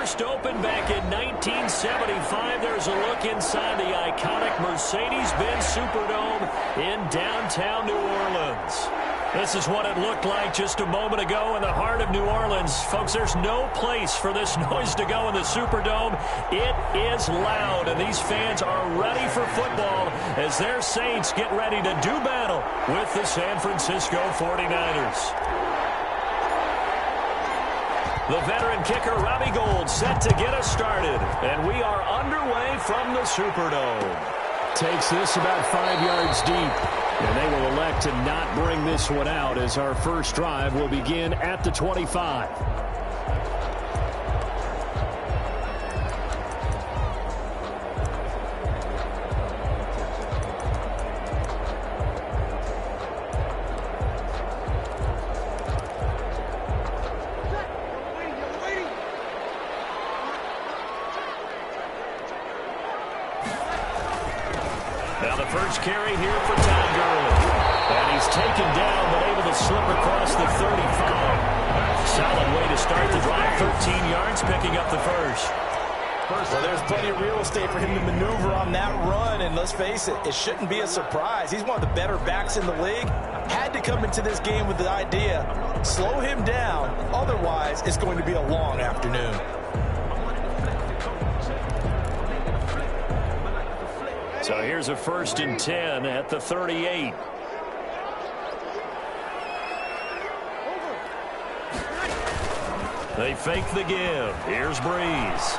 first opened back in 1975. There's a look inside the iconic Mercedes-Benz Superdome in downtown New Orleans. This is what it looked like just a moment ago in the heart of New Orleans. Folks, there's no place for this noise to go in the Superdome. It is loud, and these fans are ready for football as their Saints get ready to do battle with the San Francisco 49ers. The veteran kicker, Robbie Gould, set to get us started. And we are underway from the Superdome. Takes this about 5 yards deep. And they will elect to not bring this one out as our first drive will begin at the 25. Now the first carry here for Todd Gurley. And he's taken down but able to slip across the 35. Solid way to start the drive. 13 yards, picking up the first. Well, there's plenty of real estate for him to maneuver on that run. And let's face it, it shouldn't be a surprise. He's one of the better backs in the league. Had to come into this game with the idea, slow him down. Otherwise, it's going to be a long afternoon. So here's a 1st and 10 at the 38. They fake the give. Here's Breeze.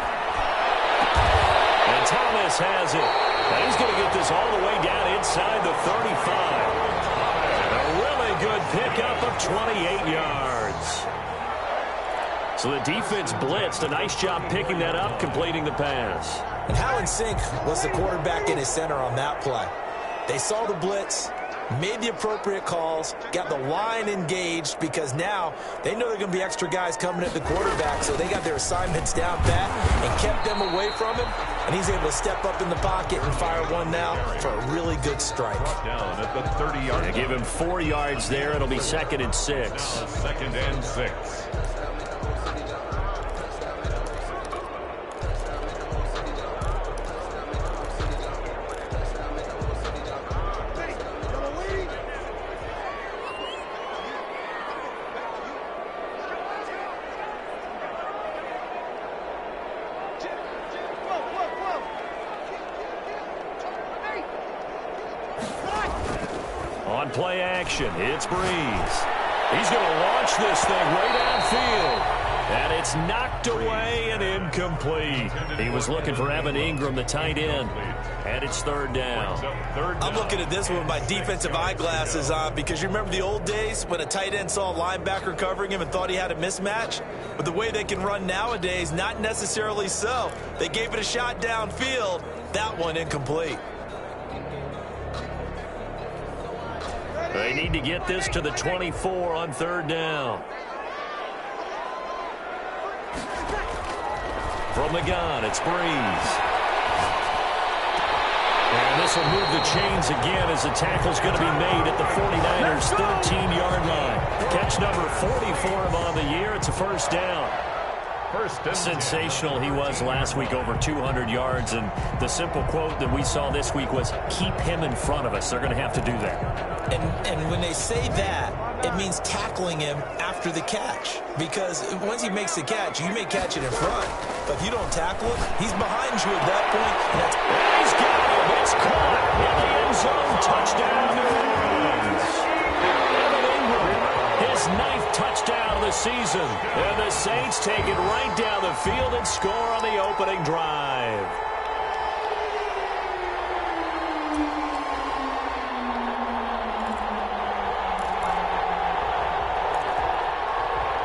And Thomas has it. And he's going to get this all the way down inside the 35. A really good pickup of 28 yards. So the defense blitzed. A nice job picking that up, completing the pass. And how in sync was the quarterback and his center on that play? They saw the blitz, made the appropriate calls, got the line engaged because now they know there are going to be extra guys coming at the quarterback, so they got their assignments down pat and kept them away from him, and he's able to step up in the pocket and fire one now for a really good strike. Down at the 30-yard line. Give him 4 yards there. It'll be 2nd and 6. 2nd and 6. On play action, it's Breeze. He's going to launch this thing right downfield. And it's knocked away and incomplete. He was looking for Evan Ingram, the tight end. And it's 3rd down. I'm looking at this one with my defensive eyeglasses on because you remember the old days when a tight end saw a linebacker covering him and thought he had a mismatch? But the way they can run nowadays, not necessarily so. They gave it a shot downfield. That one incomplete. They need to get this to the 24 on 3rd down. From the gun, it's Breeze. And this will move the chains again as the tackle's going to be made at the 49ers' 13-yard line. Catch number 40 for him on the year. It's a 1st down. Sensational he was last week, over 200 yards. And the simple quote that we saw this week was, keep him in front of us. They're going to have to do that. And when they say that, it means tackling him after the catch. Because once he makes the catch, you may catch it in front. But if you don't tackle him, he's behind you at that point. And that's he's got him. It's caught in the end zone. Touchdown, New Orleans. Evan Ingram, his 9th touchdown of the season. And the Saints take it right down the field and score on the opening drive.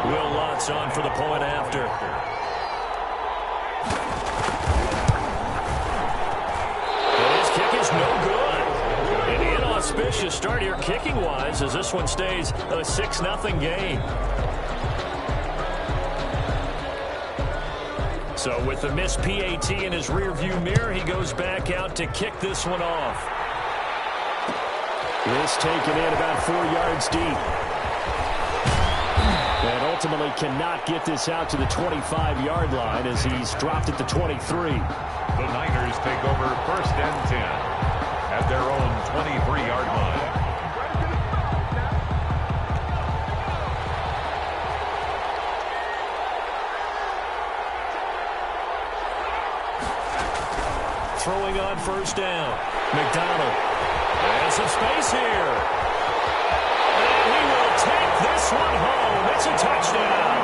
Will Lutz on for the point after. And his kick is no good. An inauspicious start here kicking-wise as this one stays a 6-0 game. So with the missed PAT in his rearview mirror, he goes back out to kick this one off. This taken in about 4 yards deep. And ultimately cannot get this out to the 25-yard line as he's dropped at the 23. The Niners take over 1st and 10 at their own 23-yard line. Throwing on 1st down. McDonald has some space here. And he will take this one home. It's a touchdown.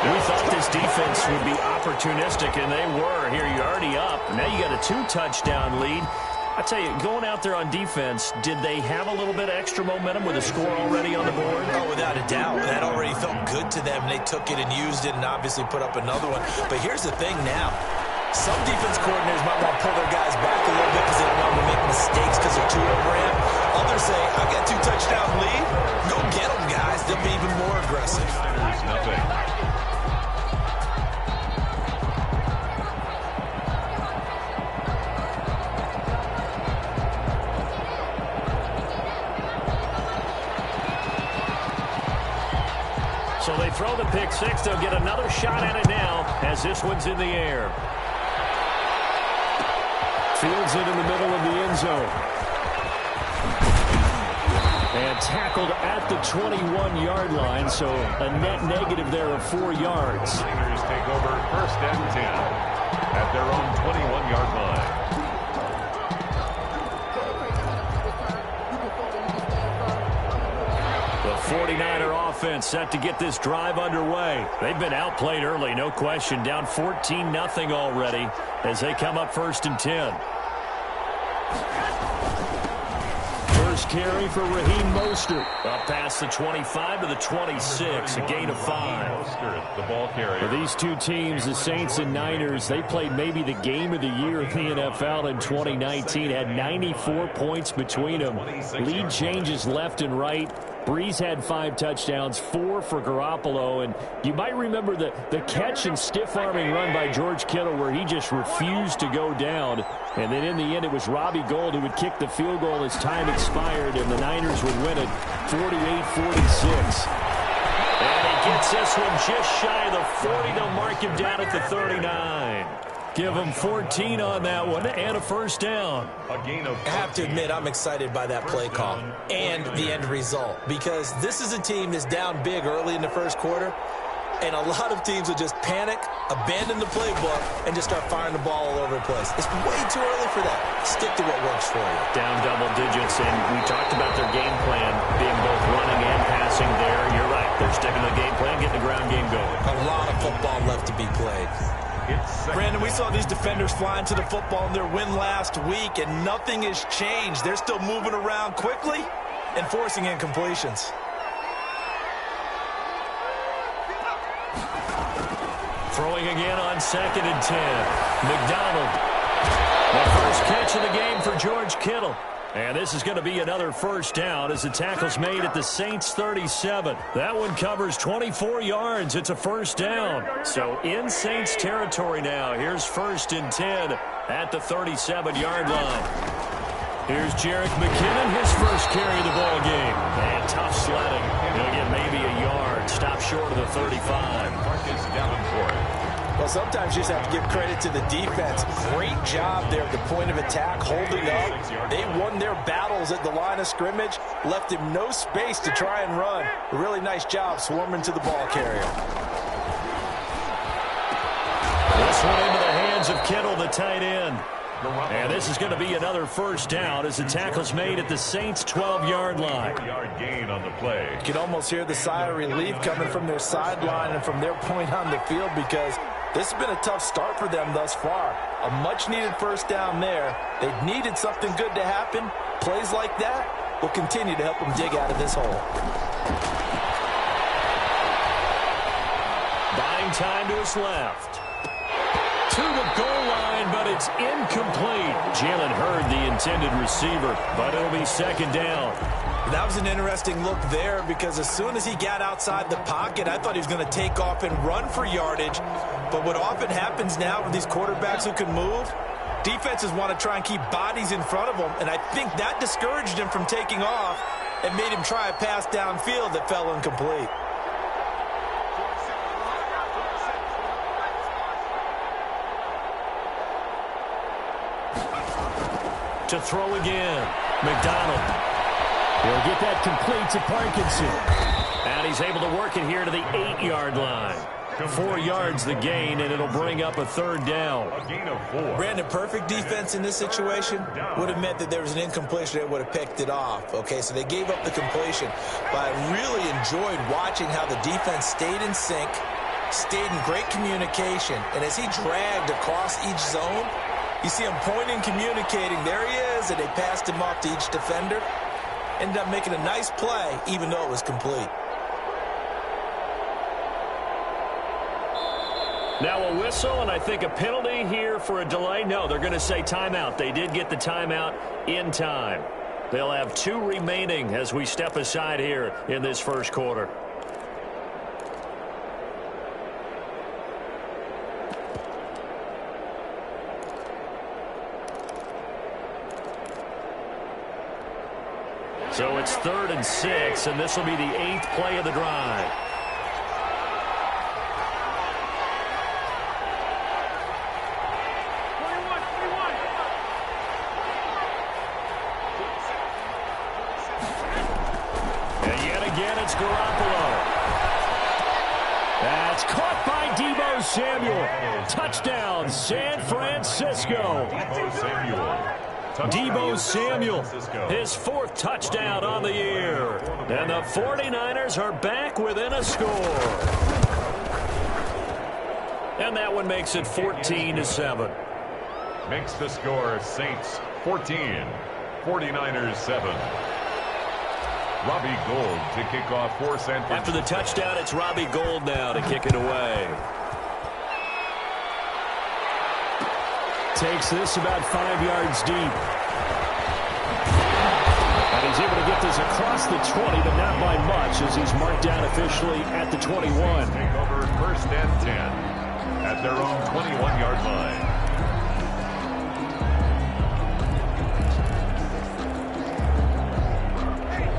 We thought this defense would be opportunistic, and they were. Here, you're already up. Now you got a 2-touchdown lead. I tell you, going out there on defense, did they have a little bit of extra momentum with a score already on the board? Oh, without a doubt. That already felt good to them. They took it and used it and obviously put up another one. But here's the thing now. Some defense coordinators might want to pull their guys back a little bit because they don't want them to make mistakes because they're too overramped. Others say, I've got 2-touchdown lead. Go get them, guys. They'll be even more aggressive. There's nothing. So they throw the pick six. They'll get another shot at it now as this one's in the air. Fields it in the middle of the end zone. And tackled at the 21-yard line, so a net negative there of 4 yards. Niners take over 1st and 10 at their own 21-yard line. The 49er offense set to get this drive underway. They've been outplayed early, no question. Down 14-0 already as they come up 1st and 10. First carry for Raheem Mostert. Up past the 25 to the 26, a gain of 5. Mostert, the ball carrier. For these two teams, the Saints and Niners, they played maybe the game of the year in the NFL in 2019. Had 94 points between them. Lead changes left and right. Breeze had 5 touchdowns, 4 for Garoppolo, and you might remember the catch and stiff-arming run by George Kittle where he just refused to go down. And then in the end, it was Robbie Gould who would kick the field goal as time expired, and the Niners would win it 48-46. And he gets this one just shy of the 40. They'll mark him down at the 39. Give him 14 on that one and a 1st down. A gain of I have to admit, I'm excited by that play call and the end result because this is a team that's down big early in the 1st quarter, and a lot of teams will just panic, abandon the playbook, and just start firing the ball all over the place. It's way too early for that. Stick to what works for you. Down double digits, and we talked about their game plan being both running and passing there. You're right. They're sticking to the game plan, getting the ground game going. A lot of football left to be played. Brandon, we saw these defenders flying to the football in their win last week, and nothing has changed. They're still moving around quickly and forcing incompletions. Throwing again on 2nd and 10. McDonald. The first catch of the game for George Kittle. And this is going to be another 1st down as the tackle's made at the Saints 37. That one covers 24 yards. It's a 1st down. So in Saints territory now. Here's 1st and 10 at the 37-yard line. Here's Jerick McKinnon, his first carry of the ball game. And tough sledding. He'll get maybe a yard. Stop short of the 35. Marcus Davenport. Well, sometimes you just have to give credit to the defense. Great job there at the point of attack, holding up. They won their battles at the line of scrimmage, left him no space to try and run. A really nice job swarming to the ball carrier. This one into the hands of Kittle, the tight end. And this is going to be another 1st down as the tackle's made at the Saints' 12-yard line. 4-yard gain on the play. You can almost hear the sigh of relief coming from their sideline and from their point on the field because this has been a tough start for them thus far. A much-needed 1st down there. They've needed something good to happen. Plays like that will continue to help them dig out of this hole. Buying time to his left. To the goal line, but it's incomplete. Jalen Hurd, the intended receiver, but it'll be 2nd down. That was an interesting look there because as soon as he got outside the pocket, I thought he was going to take off and run for yardage. But what often happens now with these quarterbacks who can move, defenses want to try and keep bodies in front of them, and I think that discouraged him from taking off. and made him try a pass downfield that fell incomplete. To throw again, McDonald. He'll get that complete to Parkinson. And he's able to work it here to the 8-yard line. 4 yards the gain, and it'll bring up a third down. A gain of 4. Brandon, perfect defense in this situation would have meant that there was an incompletion that would have picked it off. Okay, so they gave up the completion. But I really enjoyed watching how the defense stayed in sync, stayed in great communication, and as he dragged across each zone, you see him pointing, communicating. There he is, and they passed him off to each defender. Ended up making a nice play, even though it was complete. Now a whistle, and I think a penalty here for a delay. No, they're going to say timeout. They did get the timeout in time. They'll have 2 remaining as we step aside here in this first quarter. So it's 3rd and 6, and this will be the 8th play of the drive. And yet again, it's Garoppolo. That's caught by Deebo Samuel. Touchdown, San Francisco. Deebo Samuel, his 4th touchdown on the year. And the 49ers are back within a score. And that one makes it 14-7. Makes the score Saints 14, 49ers 7. Robbie Gould to kick off for San Francisco. After the touchdown, it's Robbie Gould now to kick it away. Takes this about 5 yards deep. And he's able to get this across the 20, but not by much, as he's marked down officially at the 21. Take over 1st and 10 at their own 21-yard line.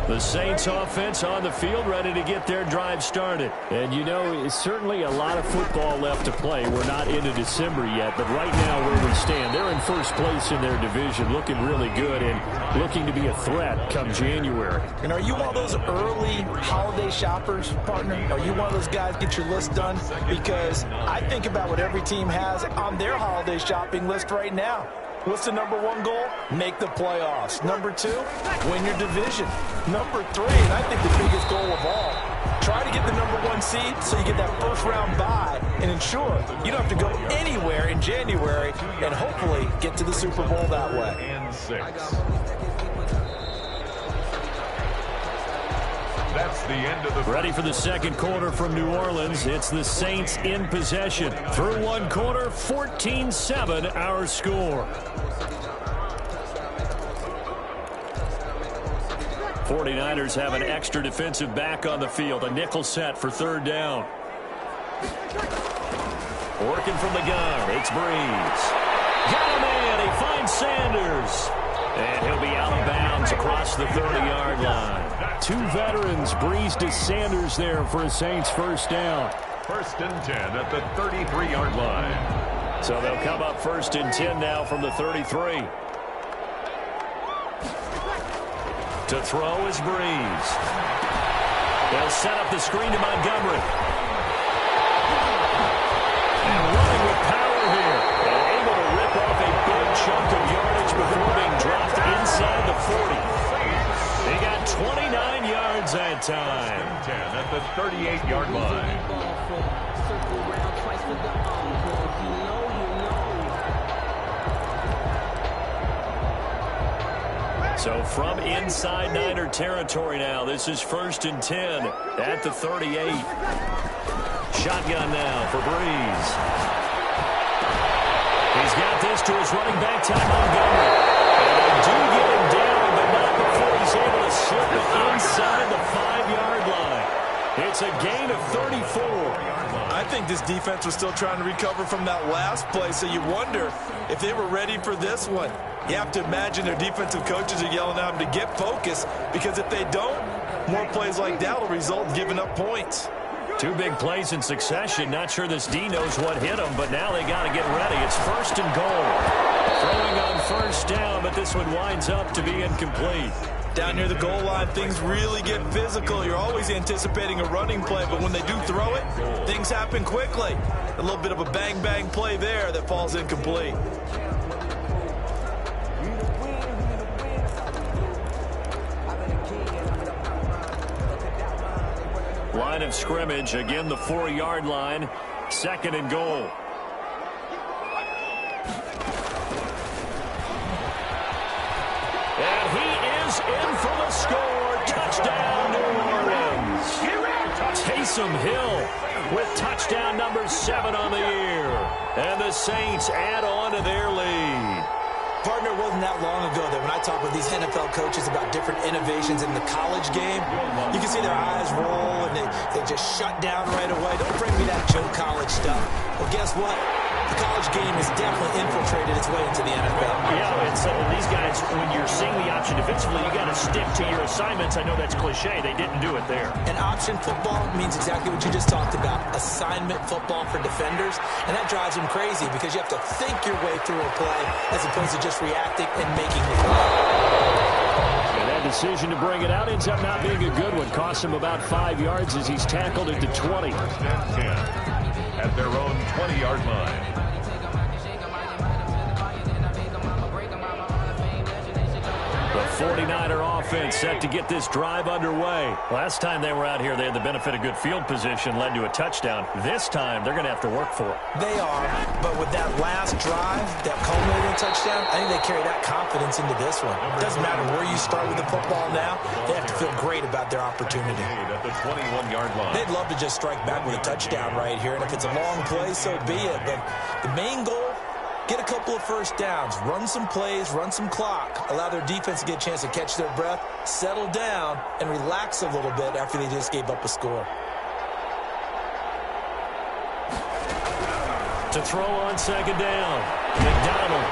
The Saints offense on the field, ready to get their drive started. And you know, it's certainly a lot of football left to play. We're not into December yet, but right now where we stand, they're in first place in their division, looking really good and looking to be a threat come January. And are you one of those early holiday shoppers, partner? Are you one of those guys get your list done? Because I think about what every team has on their holiday shopping list right now. What's the number 1 goal? Make the playoffs. Number 2, win your division. Number 3, and I think the biggest goal of all, try to get the number 1 seed so you get that first-round bye and ensure you don't have to go anywhere in January and hopefully get to the Super Bowl that way. And 6. That's the end of the... Ready for the second quarter from New Orleans. It's the Saints in possession. Through 1 quarter, 14-7 our score. 49ers have an extra defensive back on the field. A nickel set for 3rd down. Working from the gun. It's Breeze. Got a man. He finds Sanders. And he'll be out of bounds across the 30-yard line. 2 veterans, Breeze to Sanders there for a Saints first down. 1st and 10 at the 33-yard line. So they'll come up 1st and 10 now from the 33. To throw is Breeze. They'll set up the screen to Montgomery. And running with power here. And able to rip off a big chunk of yardage before being dropped inside the 40. They got 29 yards that time. 10 at the 38-yard line. So from inside Niner territory now, this is 1st and 10 at the 38. Shotgun now for Breeze. He's got this to his running back, Ty Montgomery. And they do get him down, but not before he's able to slip it inside the 5-yard line. It's a gain of 34. I think this defense was still trying to recover from that last play, so you wonder if they were ready for this one. You have to imagine their defensive coaches are yelling at them to get focused, because if they don't, more plays like that will result in giving up points. 2 big plays in succession. Not sure this D knows what hit him, but now they got to get ready. It's 1st and goal. Throwing on 1st down, but this one winds up to be incomplete. Down near the goal line, things really get physical. You're always anticipating a running play, but when they do throw it, things happen quickly. A little bit of a bang-bang play there that falls incomplete. Line of scrimmage, again the 4-yard line, 2nd and goal. And he is in for the score. Touchdown, New Orleans. Taysom Hill with touchdown number 7 on the year. And the Saints add on to their lead. Partner, it wasn't that long ago that when I talk with these NFL coaches about different innovations in the college game, you can see their eyes roll and they just shut down right away. Don't bring me that Joe College stuff. Well, guess what? The college game has definitely infiltrated its way into the NFL. Yeah, it's these guys, when you're seeing the option defensively, you got to stick to your assignments. I know that's cliche. They didn't do it there. And option football means exactly what you just talked about, assignment football for defenders. And that drives them crazy because you have to think your way through a play as opposed to just reacting and making the play. And that decision to bring it out ends up not being a good one. Costs him about 5 yards as he's tackled it to 20. 10 at their own 20-yard line. The 49er offense set to get this drive underway. Last time they were out here, they had the benefit of good field position, led to a touchdown. This time, they're going to have to work for it. They are, but with that last drive, that culminating touchdown, I think they carry that confidence into this one. It doesn't matter where you start with the football now. They have to feel great about their opportunity. At the 21-yard line. They'd love to just strike back with a touchdown right here, and if it's a long play, so be it. But the main goal, get a couple of first downs, run some plays, run some clock, allow their defense to get a chance to catch their breath, settle down, and relax a little bit after they just gave up a score. To throw on 2nd down, McDonald.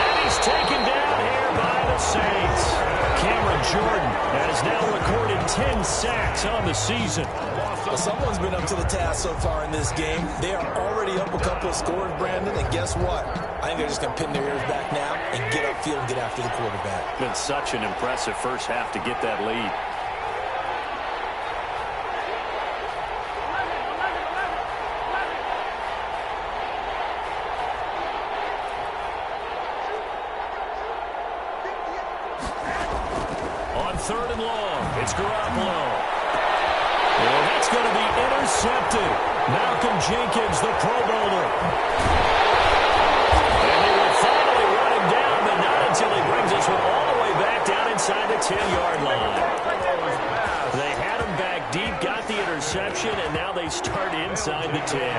And he's taken down here by the Saints. Cameron Jordan has now recorded 10 sacks on the season. Well, someone's been up to the task so far in this game. They are already up a couple of scores, Brandon, and guess what? I think they're just going to pin their ears back now and get upfield and get after the quarterback. Been such an impressive first half to get that lead. On 3rd and long, it's Garoppolo. And that's going to be intercepted. Malcolm Jenkins, the Pro Bowler. And they will finally run him down, but not until he brings this one all the way back down inside the 10-yard line. They had him back deep, got the interception, and now they start inside the 10.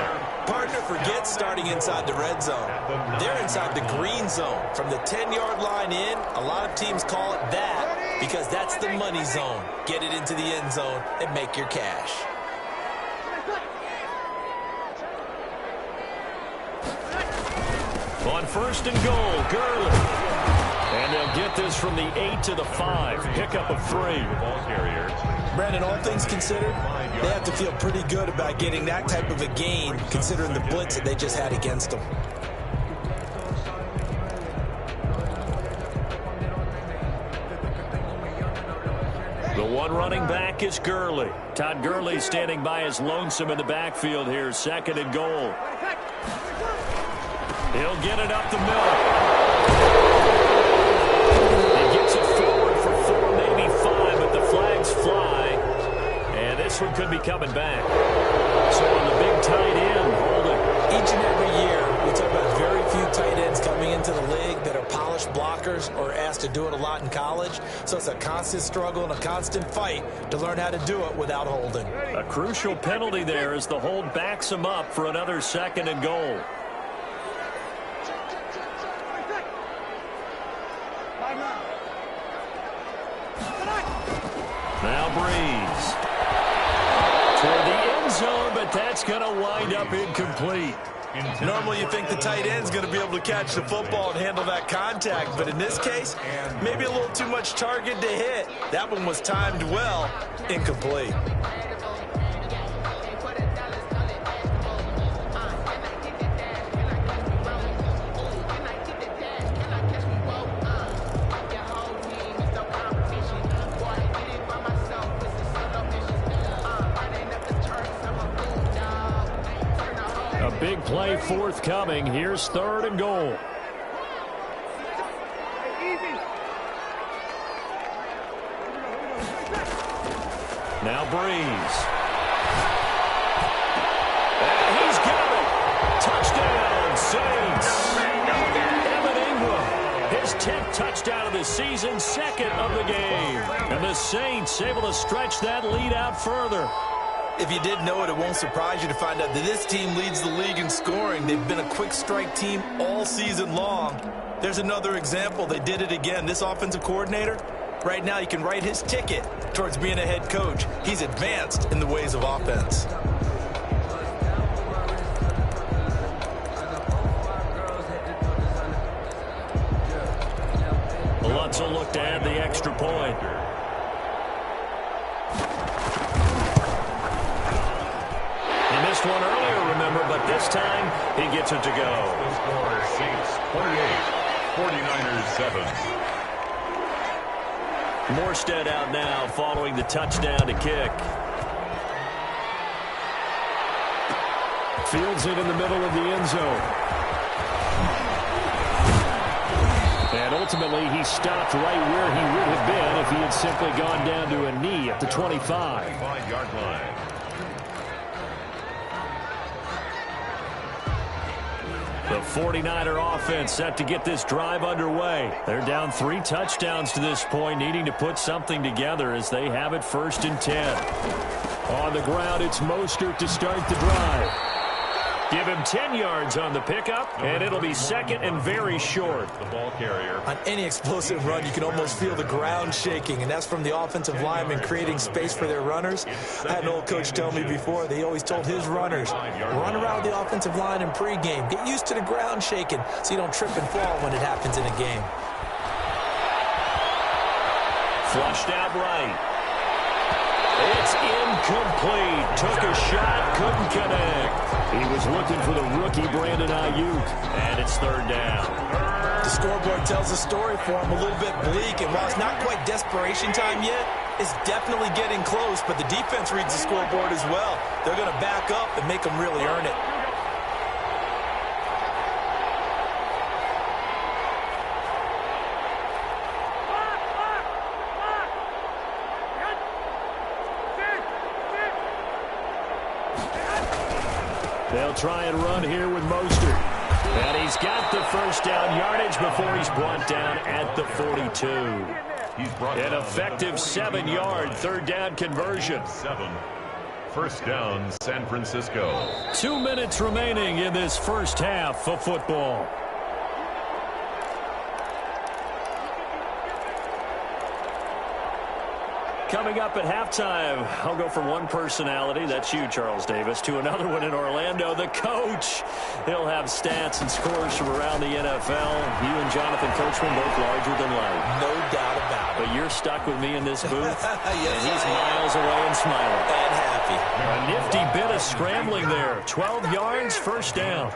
Partner, forget starting inside the red zone. They're inside the green zone. From the 10-yard line in, a lot of teams call it that because that's the money zone. Get it into the end zone and make your cash. On 1st and goal, Gurley. And they'll get this from the 8 to the 5. Pickup of 3. Ball carriers. Brandon, all things considered, they have to feel pretty good about getting that type of a gain considering the blitz that they just had against them. The one running back is Gurley. Todd Gurley standing by as lonesome in the backfield here. 2nd and goal. He'll get it up the middle. He gets it forward for 4, maybe 5, but the flags fly. And this one could be coming back. So on the big tight end, holding. Each and every year, we talk about very few tight ends coming into the league that are polished blockers or asked to do it a lot in college. So it's a constant struggle and a constant fight to learn how to do it without holding. A crucial penalty there as the hold backs him up for another 2nd and goal. Now Breeze. Toward the end zone, but that's going to wind up incomplete. Normally you think the tight end's going to be able to catch the football and handle that contact, but in this case, maybe a little too much target to hit. That one was timed well, incomplete. A big play forthcoming. Here's 3rd and goal. Now Breeze. And he's got it. Touchdown, Saints. Evan Ingram, his 10th touchdown of the season, 2nd of the game. And the Saints able to stretch that lead out further. If you didn't know it, it won't surprise you to find out that this team leads the league in scoring. They've been a quick strike team all season long. There's another example. They did it again. This offensive coordinator, right now, you can write his ticket towards being a head coach. He's advanced in the ways of offense. Lutz will look to add the extra point. He missed one earlier, remember, but this time he gets it to go. The score, Saints 28, 49ers 7. Morstead out now following the touchdown to kick. Fields it in the middle of the end zone. And ultimately he stopped right where he would have been if he had simply gone down to a knee at the 25. 25-yard line. The 49er offense set to get this drive underway. They're down 3 touchdowns to this point, needing to put something together as they have it 1st and 10. On the ground, it's Mostert to start the drive. Give him 10 yards on the pickup, and it'll be 2nd and very short. The ball carrier. On any explosive run, you can almost feel the ground shaking, and that's from the offensive linemen creating space for their runners. I had an old coach tell me before, they always told his runners, run around the offensive line in pregame. Get used to the ground shaking so you don't trip and fall when it happens in a game. Flushed out right. It's incomplete. Took a shot, couldn't connect. He was looking for the rookie Brandon Ayuk, and it's 3rd down. The scoreboard tells a story for him, a little bit bleak, and while it's not quite desperation time yet, it's definitely getting close, but the defense reads the scoreboard as well. They're going to back up and make them really earn it. They'll try and run here with Mostert. And he's got the 1st down yardage before he's brought down at the 42. An effective 7-yard 3rd down conversion. 7. 1st down, San Francisco. 2 minutes remaining in this 1st half of football. Coming up at halftime, I'll go from one personality, that's you, Charles Davis, to another one in Orlando, the coach. He'll have stats and scores from around the NFL. You and Jonathan Coachman both larger than life. No doubt about it. But you're stuck with me in this booth, Yes, and he's miles away and smiling. And happy. A nifty bit of scrambling there. 12 yards, 1st down.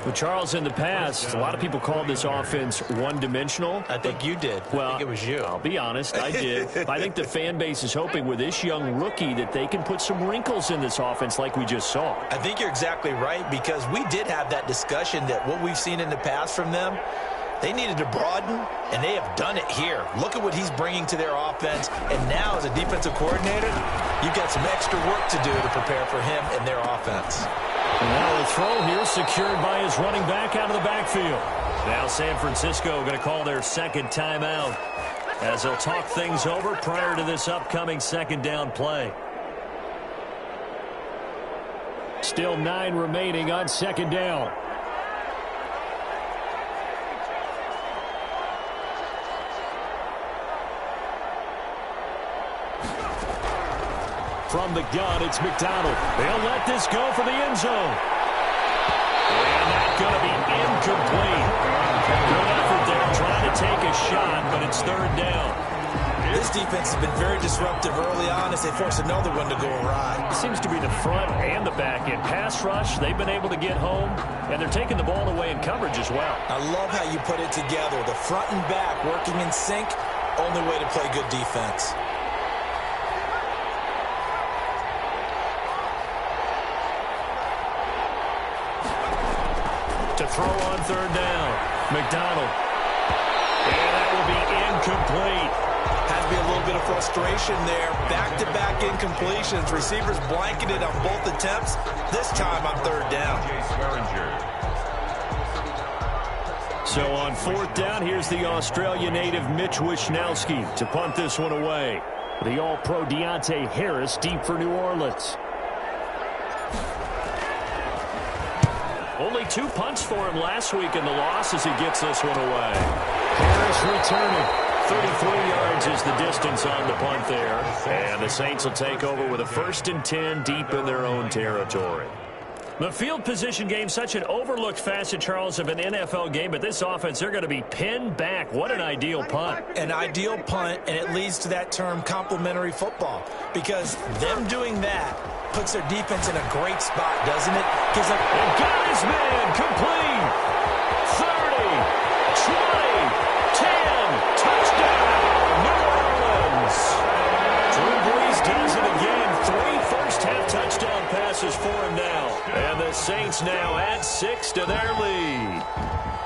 But Charles, in the past, a lot of people called this offense one-dimensional. I think you did. Well, I think it was you. I'll be honest, I did. But I think the fan base is hoping with this young rookie that they can put some wrinkles in this offense like we just saw. I think you're exactly right, because we did have that discussion that what we've seen in the past from them, they needed to broaden, and they have done it here. Look at what he's bringing to their offense, and now as a defensive coordinator, you've got some extra work to do to prepare for him and their offense. And now the throw here secured by his running back out of the backfield. Now San Francisco going to call their 2nd timeout as they'll talk things over prior to this upcoming 2nd down play. Still 9 remaining on 2nd down. From the gun, it's McDonald. They'll let this go for the end zone. And take a shot, but it's third down. This defense has been very disruptive early on as they force another one to go awry. It seems to be the front and the back end. Pass rush, they've been able to get home, and they're taking the ball away in coverage as well. I love how you put it together. The front and back working in sync, only way to play good defense. To throw on third down, McDonald. And that will be incomplete. Has to be a little bit of frustration there. Back-to-back incompletions. Receivers blanketed on both attempts. This time on third down. So on fourth down, here's the Australia native Mitch Wishnowsky to punt this one away. The All-Pro Deontay Harris deep for New Orleans. Only 2 punts for him last week in the loss as he gets this one away. Harris returning. 33 yards is the distance on the punt there. And the Saints will take over with a 1st and 10 deep in their own territory. The field position game, such an overlooked facet, Charles, of an NFL game, but this offense, they're going to be pinned back. What an ideal punt. An ideal punt, and it leads to that term complementary football, because them doing that puts their defense in a great spot, doesn't it? Gives them... And got his man complete. 30, 20, 10, touchdown, New Orleans. Drew Brees does it again. 3 first-half touchdown passes for him now. And the Saints now add 6 to their lead.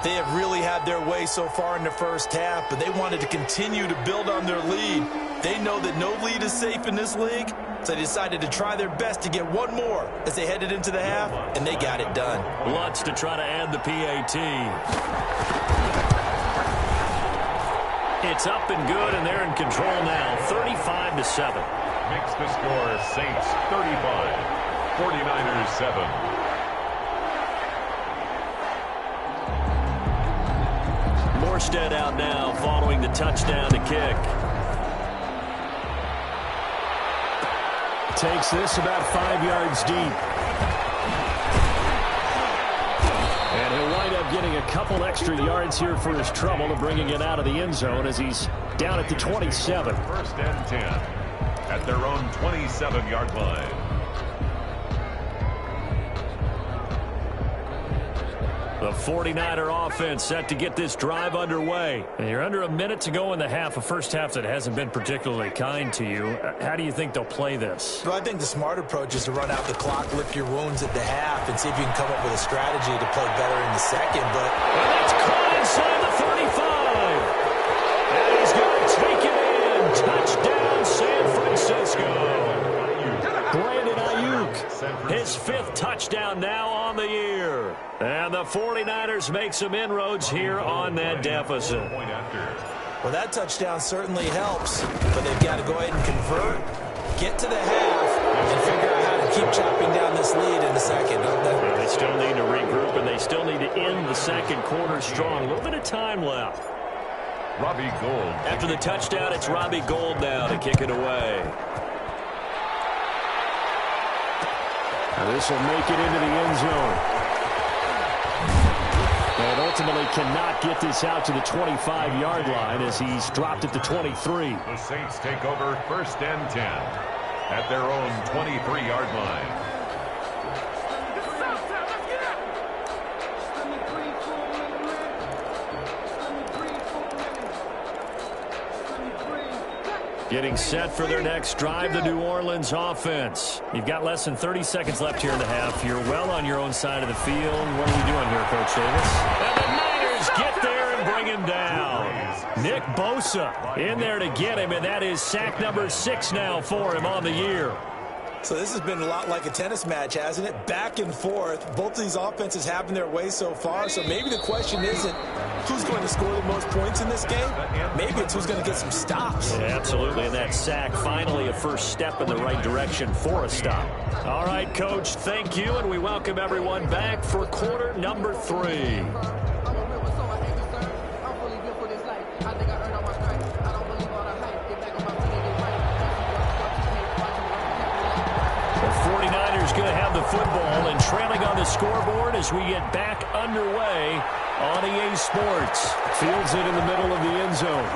They have really had their way so far in the first half, but they wanted to continue to build on their lead. They know that no lead is safe in this league, so they decided to try their best to get one more as they headed into the half, and they got it done. Lutz to try to add the PAT. It's up and good, and they're in control now, 35-7. Makes the score Saints 35. 49ers 7. Morstead out now following the touchdown to kick. Takes this about 5 yards deep. And he'll wind up getting a couple extra yards here for his trouble to bringing it out of the end zone as he's down at the 27. 1st and 10 at their own 27-yard line. The 49er offense set to get this drive underway. And you're under a minute to go in the half, a first half that hasn't been particularly kind to you. How do you think they'll play this? Well, I think the smart approach is to run out the clock, lick your wounds at the half, and see if you can come up with a strategy to play better in the second. But and that's caught inside the 35. And he's going to take it in. Touchdown, San Francisco. Brandon Ayuk, his 5th touchdown now on the year. And the 49ers make some inroads here on that deficit. Well, that touchdown certainly helps, but they've got to go ahead and convert, get to the half, and figure out how to keep chopping down this lead in the second, don't they? Well, they still need to regroup, and they still need to end the second quarter strong. A little bit of time left. Robbie Gould. After the touchdown, it's Robbie Gould now to kick it away. Now this will make it into the end zone. And ultimately cannot get this out to the 25-yard line as he's dropped at the 23. The Saints take over 1st and 10 at their own 23-yard line. Getting set for their next drive, the New Orleans offense. You've got less than 30 seconds left here in the half. You're well on your own side of the field. What are we doing here, Coach Davis? And the Niners get there and bring him down. Nick Bosa in there to get him, and that is sack number 6 now for him on the year. So this has been a lot like a tennis match, hasn't it? Back and forth. Both of these offenses having their way so far. So maybe the question isn't who's going to score the most points in this game. Maybe it's who's going to get some stops. Yeah, absolutely. And that sack, finally a first step in the right direction for a stop. All right, Coach, thank you. And we welcome everyone back for quarter number 3. Going to have the football and trailing on the scoreboard as we get back underway on EA Sports. Fields it in the middle of the end zone.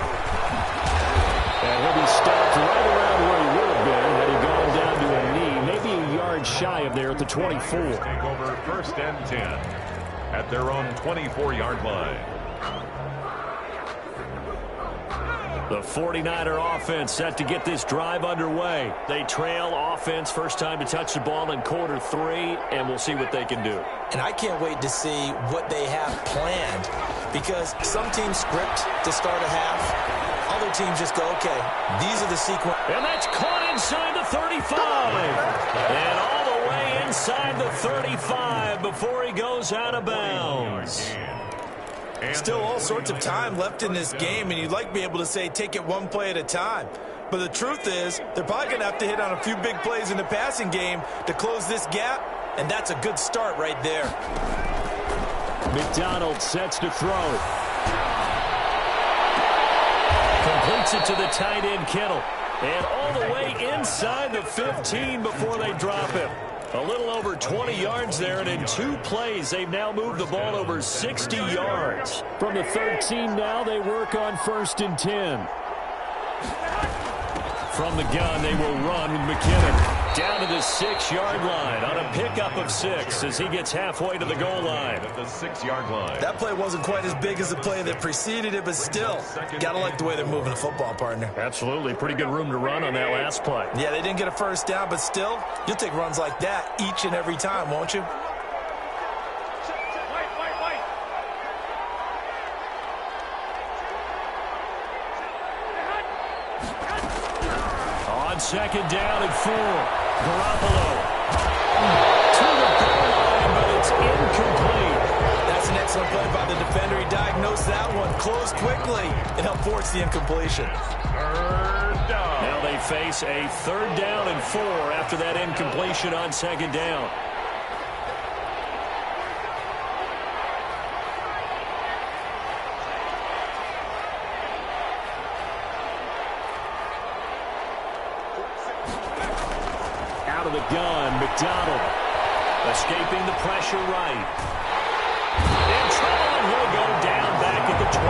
And he'll be stopped right around where he would have been had he gone down to a knee, maybe a yard shy of there at the 24. Take over 1st and 10 at their own 24-yard line. The 49er offense set to get this drive underway. They trail offense, first time to touch the ball in quarter 3, and we'll see what they can do. And I can't wait to see what they have planned, because some teams script to start a half. Other teams just go, okay, these are the sequence. And that's caught inside the 35. And all the way inside the 35 before he goes out of bounds. Still all sorts of time left in this game, and you'd like to be able to say take it one play at a time. But the truth is, they're probably going to have to hit on a few big plays in the passing game to close this gap, and that's a good start right there. McDonald sets to throw. Completes it to the tight end, Kittle. And all the way inside the 15 before they drop him. A little over 20 yards there, and in 2 plays, they've now moved the ball over 60 yards. From the 13 now, they work on 1st and 10. From the gun, they will run with McKinnon. Down to the 6-yard line on a pickup of 6 as he gets halfway to the goal line. At the 6-yard line. That play wasn't quite as big as the play that preceded it, but still, got to like the way they're moving the football, partner. Absolutely. Pretty good room to run on that last play. Yeah, they didn't get a first down, but still, you'll take runs like that each and every time, won't you? On 2nd down and 4, Garoppolo to the goal line, but it's incomplete. That's an excellent play by the defender. He diagnosed that one, closed quickly, and helped force the incompletion. 3rd down. Now they face a 3rd down and 4 after that incompletion on 2nd down. Out of the gun, McDonald escaping the pressure right. In trouble, and he'll go down back at the 12.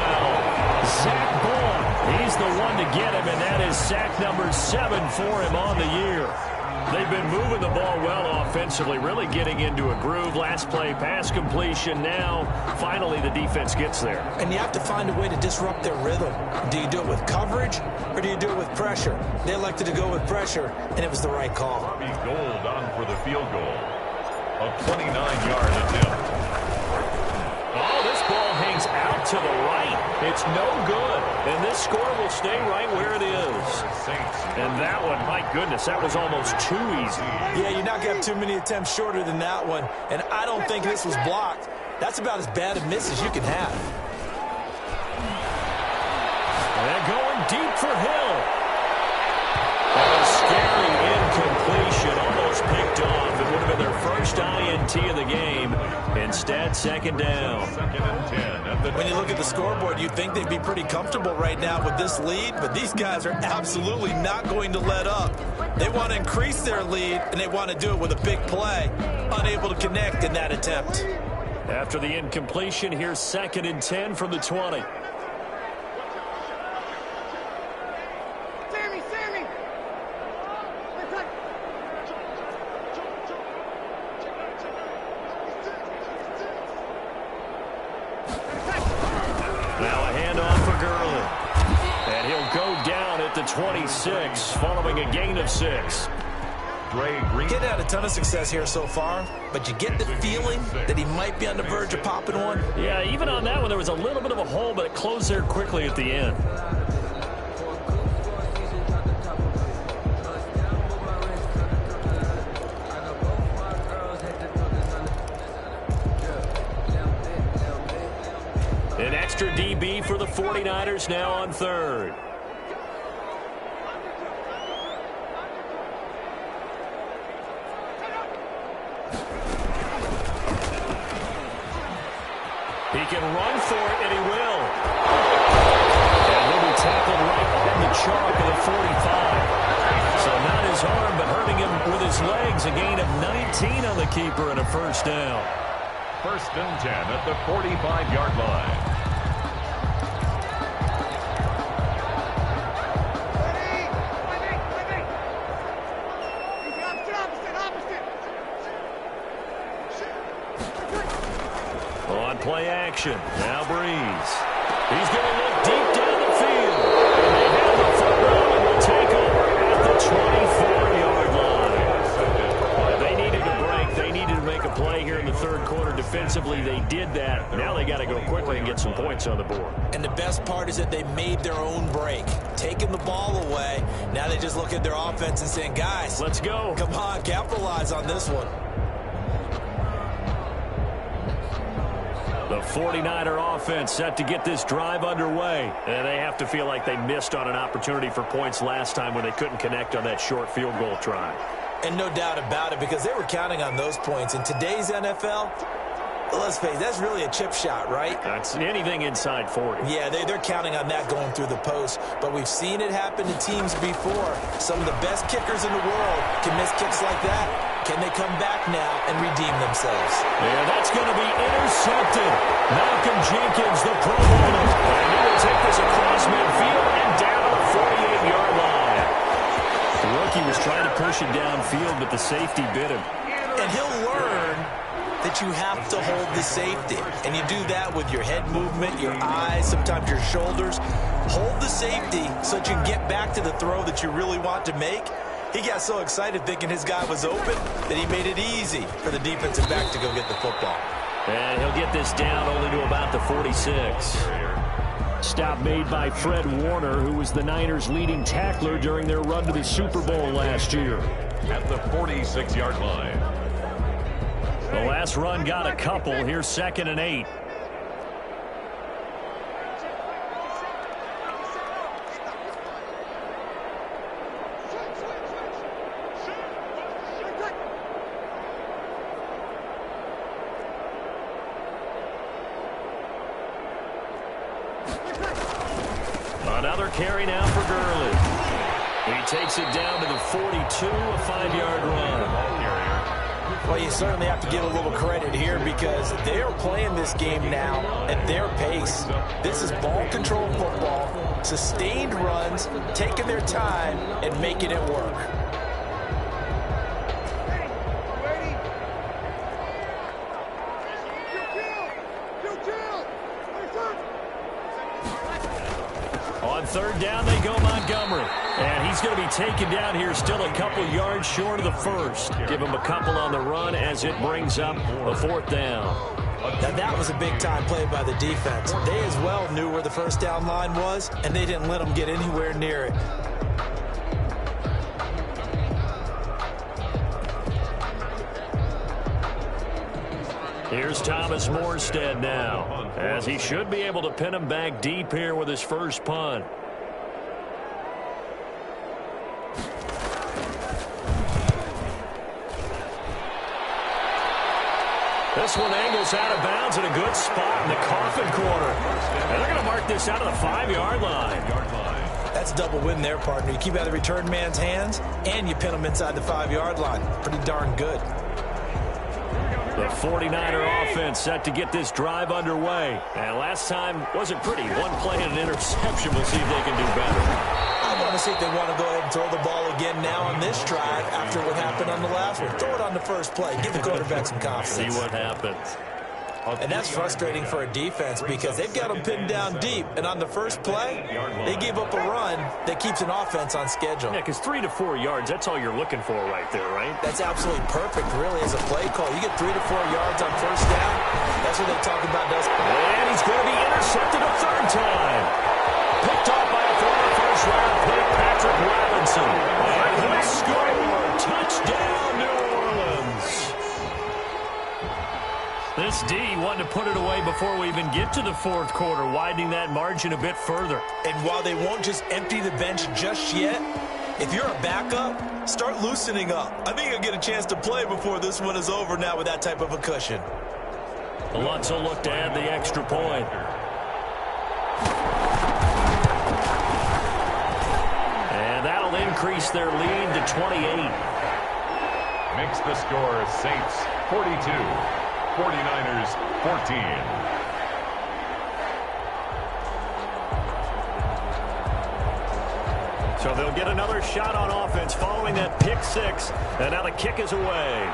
Zach Bourne, he's the one to get him, and that is sack number 7 for him on the year. They've been moving the ball well offensively, really getting into a groove. Last play, pass completion. Now, finally, the defense gets there. And you have to find a way to disrupt their rhythm. Do you do it with coverage, or do you do it with pressure? They elected to go with pressure, and it was the right call. Bobby Gold on for the field goal. A 29-yard attempt. Oh, this ball hangs out to the right. It's no good. And this score will stay right where it is. And that one, my goodness, that was almost too easy. Yeah, you're not going to have too many attempts shorter than that one. And I don't think this was blocked. That's about as bad a miss as you can have. And going deep for Hill. And a scary incompletion, almost picked off. It would have been their first INT of the game. Instead, 2nd down. 2nd and 10. When you look at the scoreboard, you'd think they'd be pretty comfortable right now with this lead, but these guys are absolutely not going to let up. They want to increase their lead, and they want to do it with a big play. Unable to connect in that attempt. After the incompletion, here's 2nd and 10 from the 20. Now a handoff for Gurley. And he'll go down at the 26, following a gain of 6. Getting had a ton of success here so far, but you get the feeling that he might be on the verge of popping one. Yeah, even on that one, there was a little bit of a hole, but it closed there quickly at the end. An extra DB for the 49ers now on 3rd. He can run for it, and he will. And he'll be tackled right on the chalk of the 45. So not his arm, but hurting him with his legs. A gain of 19 on the keeper and a first down. first and 10 at the 45-yard line. On play action, now Breeze. He's going to look deep down the field. And they have the football and will take over at the 24-yard line. They needed a break. They needed to make a play here in the third quarter. Defensively, they did that. Now they got to go quickly and get some points on the board. And the best part is that they made their own break, taking the ball away. Now they just look at their offense and saying, guys, let's go. Come on, capitalize on this one. The 49er offense set to get this drive underway. And they have to feel like they missed on an opportunity for points last time when they couldn't connect on that short field goal try. And no doubt about it, because they were counting on those points. In today's NFL, let's face it, that's really a chip shot, right? That's anything inside 40. Yeah, they're counting on that going through the post. But we've seen it happen to teams before. Some of the best kickers in the world can miss kicks like that. Can they come back now and redeem themselves? Yeah, that's going to be intercepted. Malcolm Jenkins, the Pro Bowler. And he will take this across midfield and down the 48-yard line. The rookie was trying to push it downfield, but the safety bit him. And he'll learn that you have to hold the safety. And you do that with your head movement, your eyes, sometimes your shoulders. Hold the safety so that you can get back to the throw that you really want to make. He got so excited thinking his guy was open that he made it easy for the defensive back to go get the football. And he'll get this down only to about the 46. Stop made by Fred Warner, who was the Niners' leading tackler during their run to the Super Bowl last year. At the 46-yard line. The last run got a couple. Here's 2nd and 8. Another carry now for Gurley. He takes it down to the 42, a 5-yard run. Well, you certainly have to give a little credit here because they are playing this game now at their pace. This is ball control football, sustained runs, taking their time and making it work. On 3rd down, they go Montgomery. And he's going to be taken down here still a couple yards short of the first. Give him a couple on the run as it brings up a 4th down. Now, that was a big-time play by the defense. They as well knew where the first down line was, and they didn't let them get anywhere near it. Here's Thomas Morstead now, as he should be able to pin him back deep here with his first punt. This one angles out of bounds in a good spot in the coffin corner. And they're going to mark this out of the 5-yard line. That's a double win there, partner. You keep out of the return man's hands, and you pin him inside the 5-yard line. Pretty darn good. The 49er offense set to get this drive underway. And last time wasn't pretty. One play and an interception. We'll see if they can do better. I want to see if they want to go ahead and throw the ball again now on this drive after what happened on the last one. Throw it on the first play. Give the quarterback some confidence. See what happens. And that's frustrating for a defense because they've got them pinned down deep. And on the first play, they give up a run that keeps an offense on schedule. Yeah, because 3 to 4 yards, that's all you're looking for right there, right? That's absolutely perfect, really, as a play call. You get 3 to 4 yards on first down. That's what they talk about. And he's going to be intercepted a 3rd time. Picked off by a former first-round pick, Patrick Robinson. And he'll score. Touchdown, New Orleans. This D wanted to put it away before we even get to the 4th quarter, widening that margin a bit further. And while they won't just empty the bench just yet, if you're a backup, start loosening up. I think you'll get a chance to play before this one is over now with that type of a cushion. Lutz will look to add the extra point. And that'll increase their lead to 28. Makes the score Saints 42, 49ers 14. So they'll get another shot on offense following that pick six. And now the kick is away.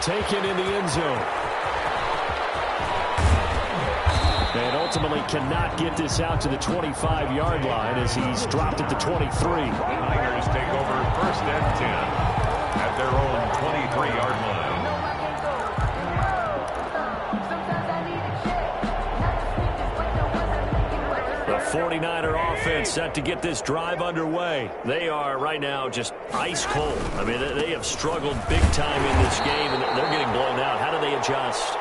Taken in the end zone. And ultimately cannot get this out to the 25-yard line as he's dropped at the 23. The Niners take over first and 10 at their own 23-yard line. The 49er offense set to get this drive underway. They are right now just ice cold. I mean, they have struggled big time in this game, and they're getting blown out. How do they adjust?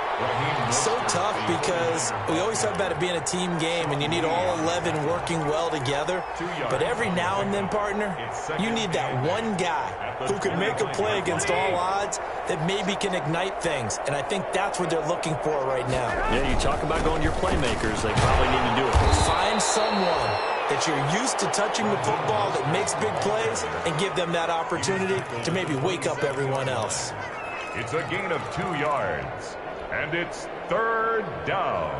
So tough because we always talk about it being a team game and you need all 11 working well together. But every now and then, partner, you need that one guy who can make a play against all odds that maybe can ignite things. And I think that's what they're looking for right now. Yeah, you talk about going to your playmakers. They probably need to do it. Find someone that you're used to touching the football that makes big plays and give them that opportunity to maybe wake up everyone else. It's a gain of 2 yards. And it's third down.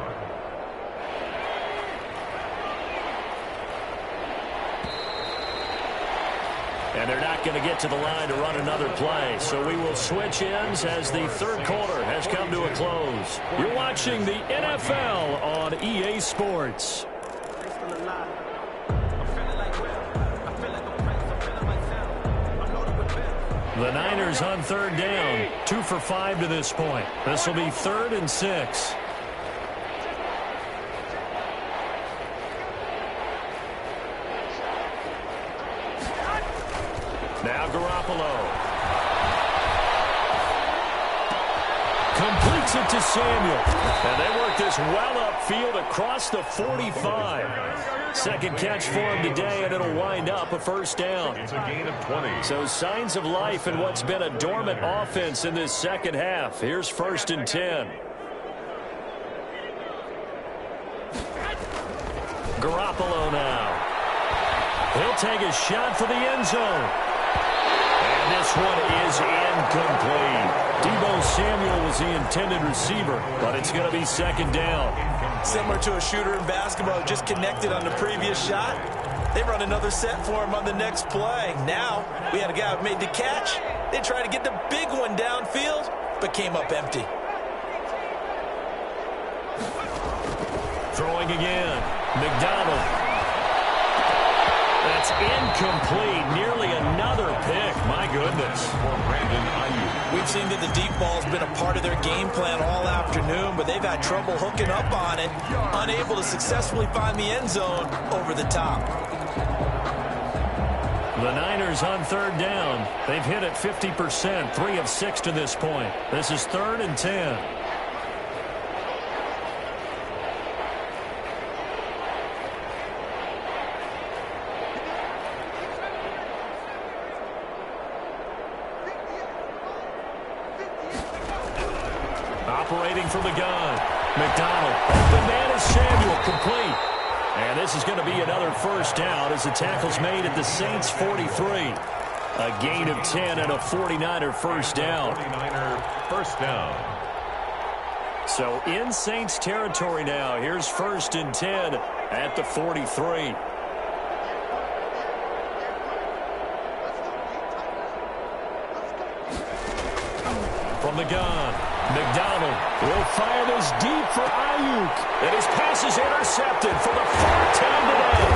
And they're not going to get to the line to run another play. So we will switch ends as the third quarter has come to a close. You're watching the NFL on EA Sports. The Niners on third down, 2 for 5 to this point. This will be 3rd and 6. Now Garoppolo. Completes it to Samuel. And they work this well upfield across the 45. Second catch for him today, and it'll wind up a first down. It's a gain of 20. So signs of life in what's been a dormant offense in this second half. Here's 1st and 10. Garoppolo now. He'll take a shot for the end zone. And this one is incomplete. Deebo Samuel was the intended receiver, but it's going to be 2nd down. Similar to a shooter in basketball who just connected on the previous shot. They run another set for him on the next play. Now, we had a guy who made the catch. They tried to get the big one downfield, but came up empty. Throwing again. McDonald. That's incomplete. Nearly another pick. My goodness. We've seen that the deep ball's been a part of their game plan all afternoon, but they've had trouble hooking up on it, unable to successfully find the end zone over the top. The Niners on third down. They've hit it 50%, 3 of 6 to this point. This is 3rd and 10. Operating from the gun. McDonald. Open man is Samuel. Complete. And this is going to be another first down as the tackle's made at the Saints 43. A gain of 10 and a 49er first down. 49er first down. So in Saints territory now. Here's 1st and 10 at the 43. From the gun. McDonald will fire this deep for Ayuk. And his pass is intercepted for the 4th time today.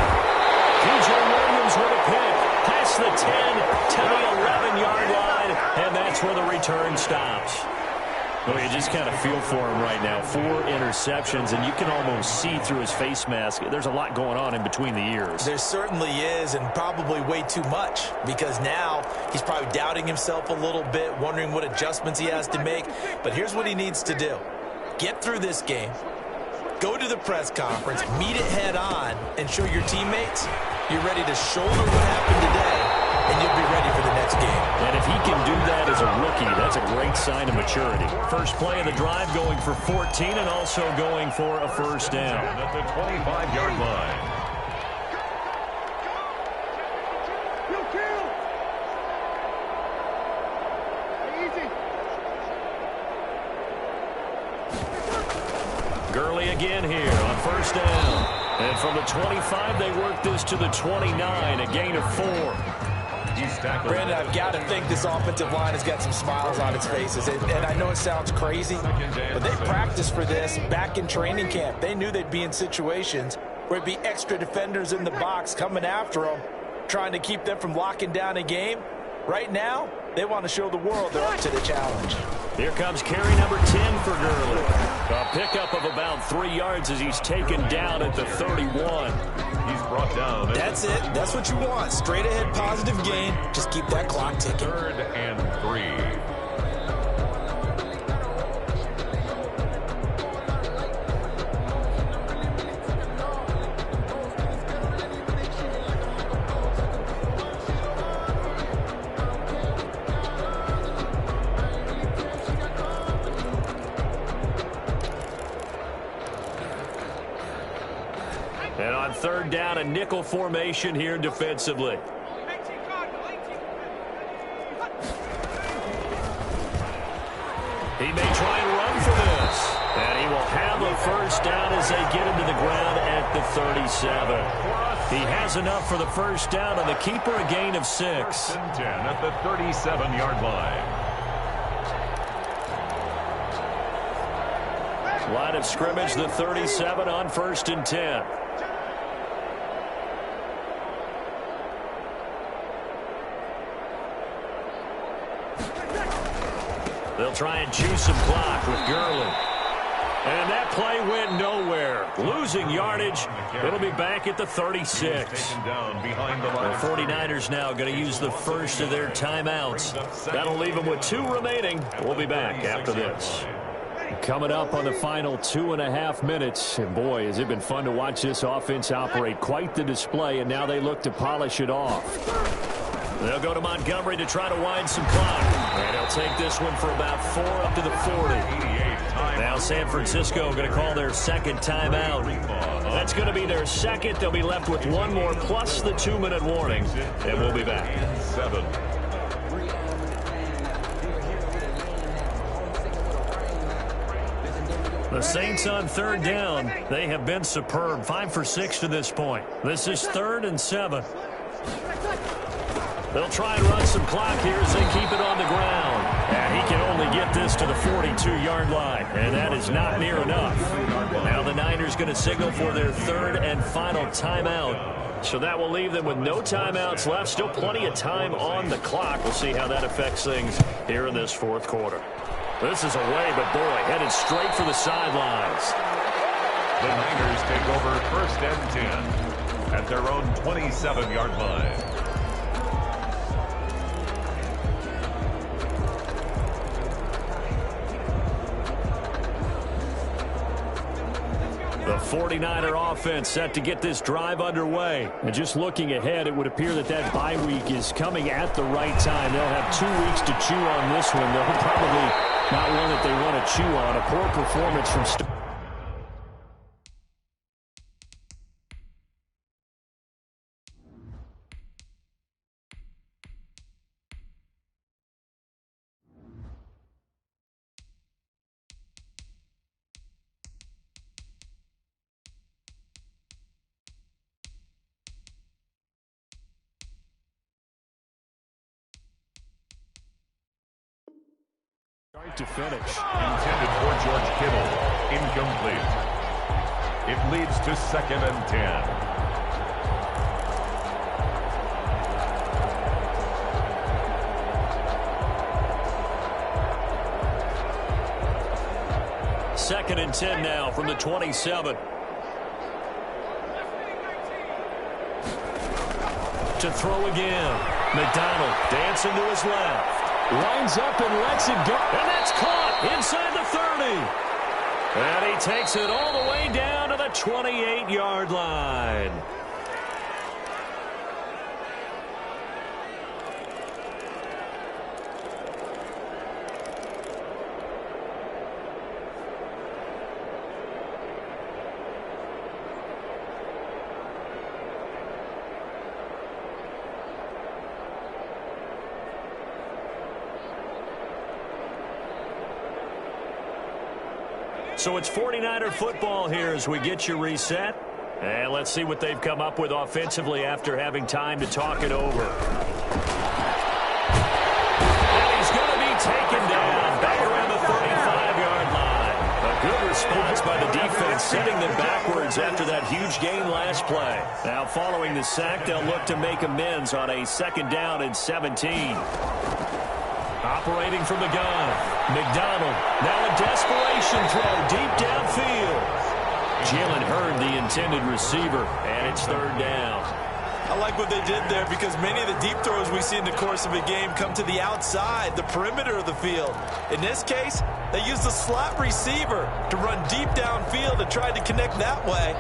P.J. Williams with a pick. Past the 10 to the 11-yard line. And that's where the return stops. Well, you just kind of feel for him right now. 4 interceptions, and you can almost see through his face mask. There's a lot going on in between the ears. There certainly is, and probably way too much, because now he's probably doubting himself a little bit, wondering what adjustments he has to make. But here's what he needs to do. Get through this game, go to the press conference, meet it head on, and show your teammates you're ready to shoulder what happened today, and you'll be ready for the next game. And if he can do that as a rookie, that's a great sign of maturity. First play of the drive going for 14 and also going for a first down. At the 25-yard line. Gurley again here on first down. And from the 25, they work this to the 29, a gain of 4. Brandon, I've got to think this offensive line has got some smiles on its faces. And I know it sounds crazy, but they practiced for this back in training camp. They knew they'd be in situations where it'd be extra defenders in the box coming after them, trying to keep them from locking down a game. Right now, they want to show the world they're up to the challenge. Here comes carry number 10 for Gurley. A pickup of about 3 yards as he's taken down at the 31. He's brought down. That's it. That's what you want. Straight ahead positive gain. Just keep that clock ticking. 3rd and 3. And on 3rd down, a nickel formation here defensively. He may try and run for this. And he will have a first down as they get him to the ground at the 37. He has enough for the first down, and the keeper a gain of 6. 1st and 10 at the 37-yard line. Line of scrimmage, the 37 on 1st and 10. They'll try and chew some clock with Gurley. And that play went nowhere. Losing yardage. It'll be back at the 36. The 49ers now going to use the first of their timeouts. That'll leave them with 2 remaining. We'll be back after this. Coming up on the final 2.5 minutes. And boy, has it been fun to watch this offense operate. Quite the display, and now they look to polish it off. They'll go to Montgomery to try to wind some clock. And he'll take this one for about 4 up to the 40. Now San Francisco going to call their second timeout. That's going to be their second. They'll be left with 1 more plus the 2-minute warning. And we'll be back. 7. The Saints on 3rd down. They have been superb. 5 for 6 to this point. This is 3rd and 7. They'll try and run some clock here as they keep it on the ground. And he can only get this to the 42-yard line. And that is not near enough. Now the Niners going to signal for their 3rd and final timeout. So that will leave them with no timeouts left. Still plenty of time on the clock. We'll see how that affects things here in this 4th quarter. This is away, but boy, headed straight for the sidelines. The Niners take over 1st and 10 at their own 27-yard line. The 49er offense set to get this drive underway. And just looking ahead, it would appear that that bye week is coming at the right time. They'll have 2 weeks to chew on this one. They'll probably not one that they want to chew on. A poor performance from to finish. Intended for George Kittle. Incomplete. It leads to 2nd and 10. Second and 10 now from the 27. To throw again. McDonald dancing to his left. Lines up and lets it go. And that's caught inside the 30. And he takes it all the way down to the 28-yard line. So it's 49er football here as we get you reset. And let's see what they've come up with offensively after having time to talk it over. And he's going to be taken down back around the 35-yard line. A good response by the defense, sending them backwards after that huge gain last play. Now following the sack, they'll look to make amends on a 2nd down and 17. Operating from the gun, McDonald. Now a desperation throw deep downfield. Jalen Hurd, the intended receiver, and it's 3rd down. I like what they did there because many of the deep throws we see in the course of a game come to the outside, the perimeter of the field. In this case, they used the slot receiver to run deep downfield and tried to connect that way.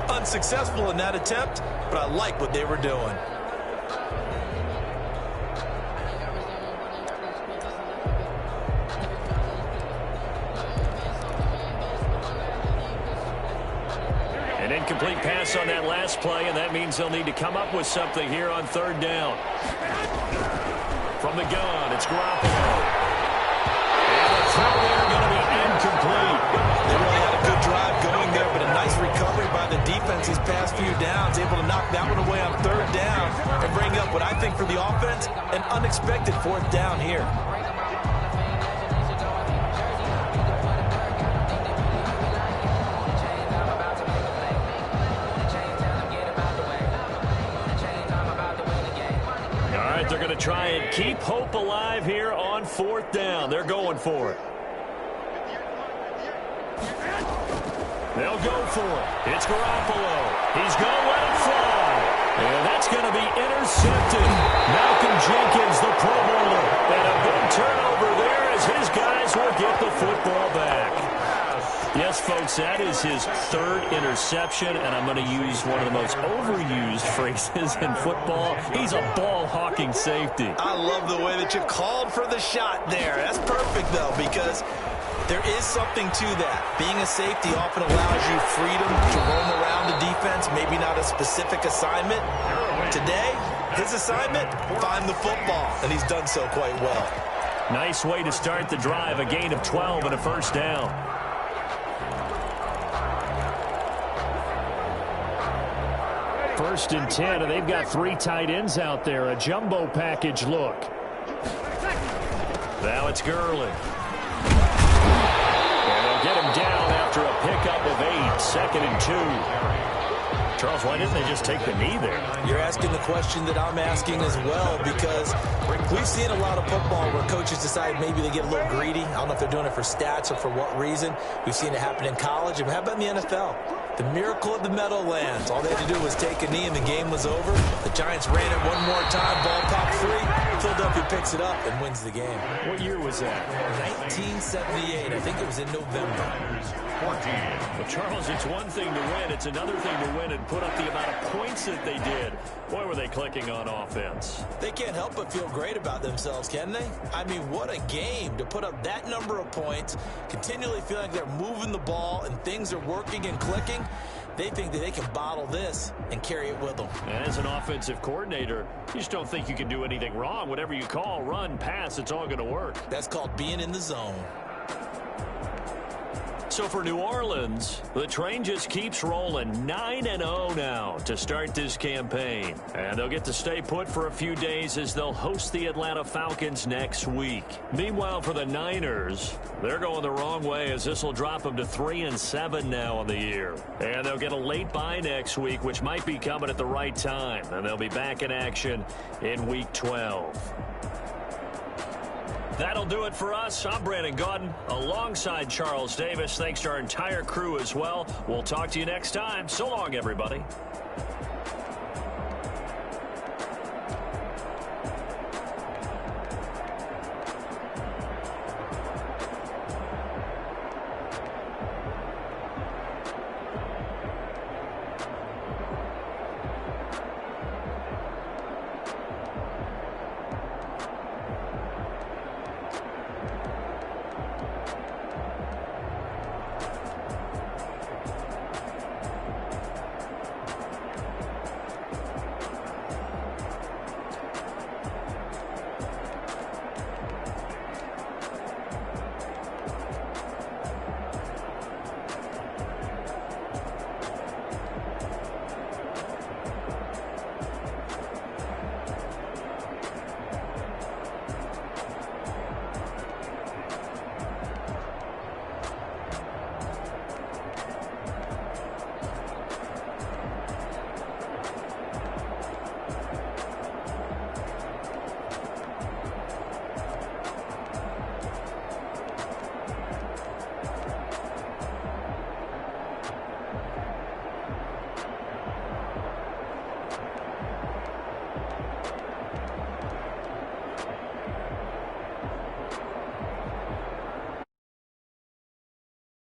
Unsuccessful in that attempt, but I like what they were doing. An incomplete pass on that last play, and that means they'll need to come up with something here on 3rd down. From the gun, it's Garoppolo. And the throw there going to be incomplete. They really had a good drive going there, but a nice recovery by the defense these past few downs, able to knock that one away on 3rd down and bring up what I think for the offense, an unexpected 4th down here. They're going to try and keep hope alive here on 4th down. They're going for it. They'll go for it. It's Garoppolo. He's going to let it fly. And that's going to be intercepted. Malcolm Jenkins, the Pro Bowler. And a big turnover there as his guys will get the football back. Yes, folks, that is his 3rd interception, and I'm going to use one of the most overused phrases in football. He's a ball-hawking safety. I love the way that you called for the shot there. That's perfect, though, because there is something to that. Being a safety often allows you freedom to roam around the defense, maybe not a specific assignment. Today, his assignment, find the football, and he's done so quite well. Nice way to start the drive, a gain of 12 and a 1st down. 1st and 10, and they've got 3 tight ends out there. A jumbo package look. Now it's Gurley. And they'll get him down after a pickup of 8. 2nd and 2. Charles, why didn't they just take the knee there? You're asking the question that I'm asking as well, because we've seen a lot of football where coaches decide maybe they get a little greedy. I don't know if they're doing it for stats or for what reason. We've seen it happen in college. And how about in the NFL? The miracle of the Meadowlands. All they had to do was take a knee and the game was over. The Giants ran it one more time. Ball popped free. Philadelphia picks it up and wins the game. What year was that? 1978. I think it was in November. Well, Charles, it's one thing to win. It's another thing to win and put up the amount of points that they did. Boy, were they clicking on offense. They can't help but feel great about themselves, can they? I mean, what a game to put up that number of points, continually feeling like they're moving the ball and things are working and clicking. They think that they can bottle this and carry it with them. As an offensive coordinator, you just don't think you can do anything wrong. Whatever you call, run, pass, it's all going to work. That's called being in the zone. So for New Orleans, the train just keeps rolling. 9-0 now to start this campaign. And they'll get to stay put for a few days as they'll host the Atlanta Falcons next week. Meanwhile, for the Niners, they're going the wrong way as this will drop them to 3-7 now on the year. And they'll get a late bye next week, which might be coming at the right time. And they'll be back in action in Week 12. That'll do it for us. I'm Brandon Gaudin alongside Charles Davis. Thanks to our entire crew as well. We'll talk to you next time. So long, everybody.